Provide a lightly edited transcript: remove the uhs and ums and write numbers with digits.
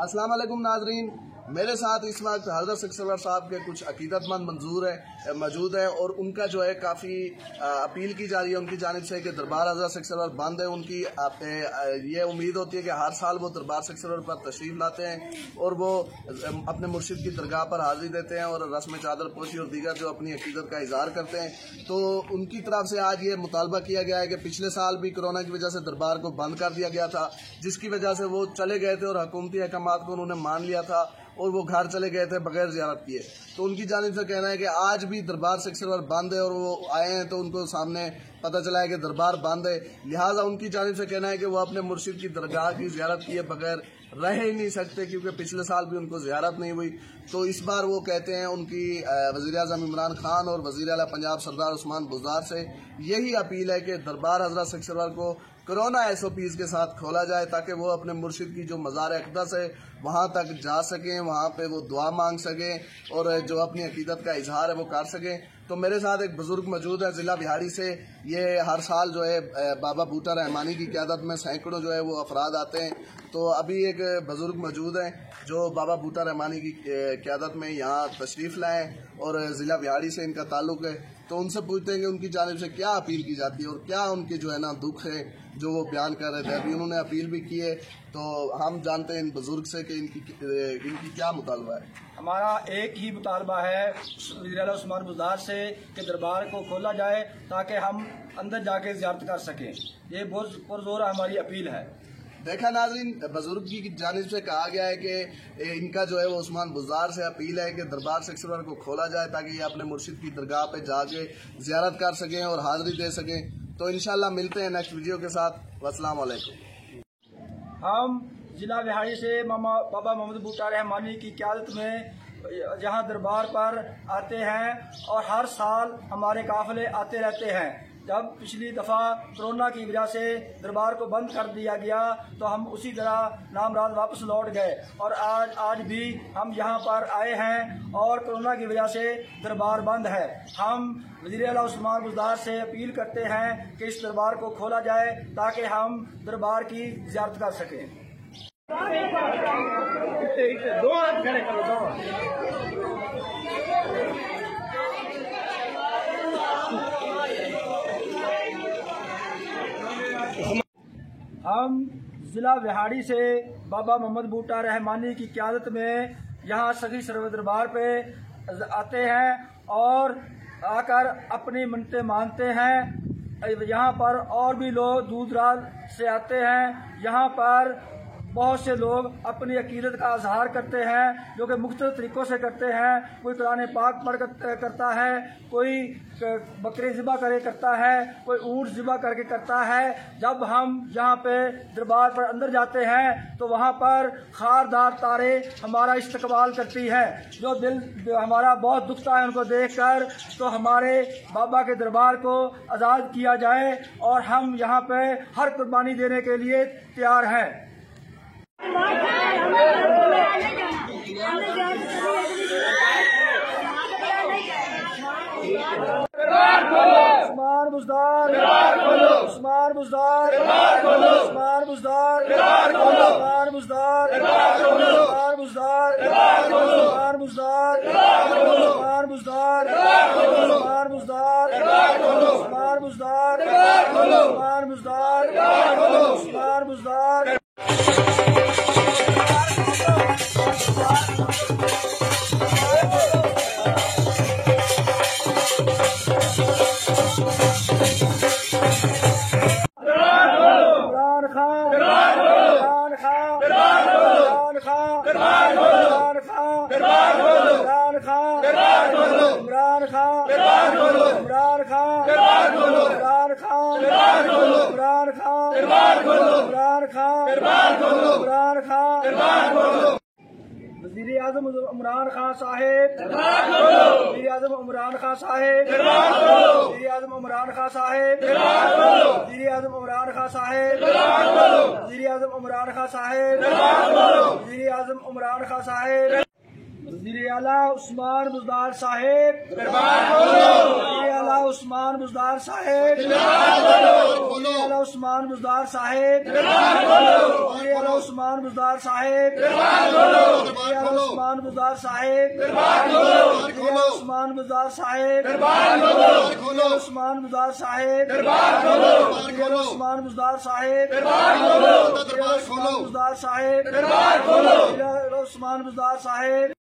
अस्सलाम वालेकुम नाजरीन, मेरे साथ इस वक्त हज़रत शेख सरवर साहब के कुछ अकीदतमंद मौजूद हैं और उनका जो है काफ़ी अपील की जा रही है उनकी जानिब से कि दरबार हज़रत शेख सरवर बंद है। उनकी ये उम्मीद होती है कि हर साल वो दरबार शेख सरवर पर तशरीफ़ लाते हैं और वो अपने मुर्शिद की दरगाह पर हाजिरी देते हैं और रस्म चादर पोशी और दीगर जो अपनी अकीदत का इजहार करते हैं। तो उनकी तरफ से आज ये मुतालबा किया गया है कि पिछले साल भी कोरोना की वजह से दरबार को बंद कर दिया गया था, जिसकी वजह से वो चले गए थे और हुकूमती अहकामात को उन्होंने मान लिया था और वो घर चले गए थे बगैर ज़ियारत किए। तो उनकी जानिब से कहना है कि आज भी दरबार शेख सरवर बंद है और वो आए हैं तो उनको सामने पता चला है कि दरबार बंद है, लिहाजा उनकी जानिब से कहना है कि वो अपने मुर्शिद की दरगाह की ज़ियारत किए बगैर रह ही नहीं सकते, क्योंकि पिछले साल भी उनको ज़ियारत नहीं हुई। तो इस बार वो कहते हैं उनकी वज़ीर-ए-आज़म इमरान खान और वज़ीर आला पंजाब सरदार उस्मान बुज़दार से यही अपील है कि दरबार हज़रत शेख सरवर को कोरोना SOPs के साथ खोला जाए ताकि वो अपने मुर्शिद की जो मज़ार अक़दस है वहाँ तक जा सकें, वहाँ पे वो दुआ मांग सकें और जो अपनी अक़ीदत का इजहार है वो कर सकें। तो मेरे साथ एक बुज़ुर्ग मौजूद है ज़िला बिहाड़ी से। ये हर साल जो है बाबा बूटा रहमानी की क़यादत में सैकड़ों जो है वो अफराद आते हैं। तो अभी एक बुज़ुर्ग मौजूद हैं जो बाबा बूटा रहमानी की क़यादत में यहाँ तशरीफ़ लाए और ज़िला बिहाड़ी से इनका ताल्लुक़ है। तो उनसे पूछते हैं कि उनकी जानिब से क्या अपील की जाती है और क्या उनके जो है ना दुख है जो वो बयान कर रहे थे। अभी उन्होंने अपील भी की है, तो हम जानते हैं इन बुज़ुर्ग से कि इनकी क्या मुतालबा है। हमारा एक ही मुतालबा है वज़ीर आला उस्मान बुज़दार से कि दरबार को खोला जाए ताकि हम अंदर जाके ज़ियारत कर सकें। ये बहुत पुरज़ोर हमारी अपील है। देखा नाज़रीन, बुजुर्ग की जानिब से कहा गया है कि इनका जो है वो उस्मान बुज़दार से अपील है कि दरबार शेख सरवर को खोला जाए ताकि ये अपने मुर्शिद की दरगाह पे जाके ज़ियारत कर सकें और हाज़िरी दे सकें। तो इंशाल्लाह मिलते हैं नेक्स्ट वीडियो के साथ। अस्सलाम वालेकुम। हम जिला बिहाड़ी से बाबा मोहम्मद बूटा रहमानी की क़यादत में यहाँ दरबार पर आते हैं और हर साल हमारे काफ़िले आते रहते हैं। जब पिछली दफ़ा कोरोना की वजह से दरबार को बंद कर दिया गया तो हम उसी तरह नामराद वापस लौट गए और आज भी हम यहाँ पर आए हैं और कोरोना की वजह से दरबार बंद है। हम वज़ीर आला उस्मान बुज़दार से अपील करते हैं कि इस दरबार को खोला जाए ताकि हम दरबार की ज़ियारत कर सकें। दो हाथ खड़े करो, दो। हम ज़िला बिहाड़ी से बाबा मोहम्मद बूटा रहमानी की क़यादत में यहाँ सखी सरवर दरबार पे आते हैं और आकर अपनी मन्नतें मानते हैं। यहाँ पर और भी लोग दूर दराज से आते हैं। यहाँ पर बहुत से लोग अपनी अकीदत का इजहार करते हैं जो कि मुख्तलिफ तरीक़ों से करते हैं। कोई कुरान पाक पढ़ करता है, कोई बकरे ज़िबा करके करता है, कोई ऊँट ज़िबा करके करता है। जब हम यहाँ पे दरबार पर अंदर जाते हैं तो वहाँ पर खारदार तारे हमारा इस्तकबाल करती है। जो दिल हमारा बहुत दुखता है उनको देखकर, तो हमारे बाबा के दरबार को आज़ाद किया जाए और हम यहाँ पे हर कुर्बानी देने के लिए तैयार हैं। उस्मान बुज़दार, उस्मान बुज़दार, उस्मान बुज़दार, उस्मान बुज़दार, उस्मान बुज़दार, उस्मान बुज़दार, उस्मान बुज़दार, उस्मान बुज़दार, उस्मान बुज़दार, उस्मान बुज़दार, उस्मान बुज़दार। वज़ीर-ए-आज़म इमरान खान साहिब, वज़ीर-ए-आज़म इमरान खान साहिब, वज़ीर-ए-आज़म इमरान खान साहिब, वज़ीर-ए-आज़म इमरान खान साहिब, वज़ीर-ए-आज़म इमरान खान साहिब, वज़ीर-ए-आज़म इमरान खान साहिब, वज़ीर आला उस्मान बुज़दार साहेब, आला उस्मान बुज़दार साहेब, आला उस्मान बुज़दार साहेब, आला उस्मान बुज़दार साहेब, आला उस्मान बुज़दार साहेब, आला उस्मान बुज़दार साहेब, आला उस्मान बुज़दार साहेब, आला उस्मान बुज़दार साहेब, आला उस्मान बुज़दार साहेब, आला उस्मान बुज़दार साहेब।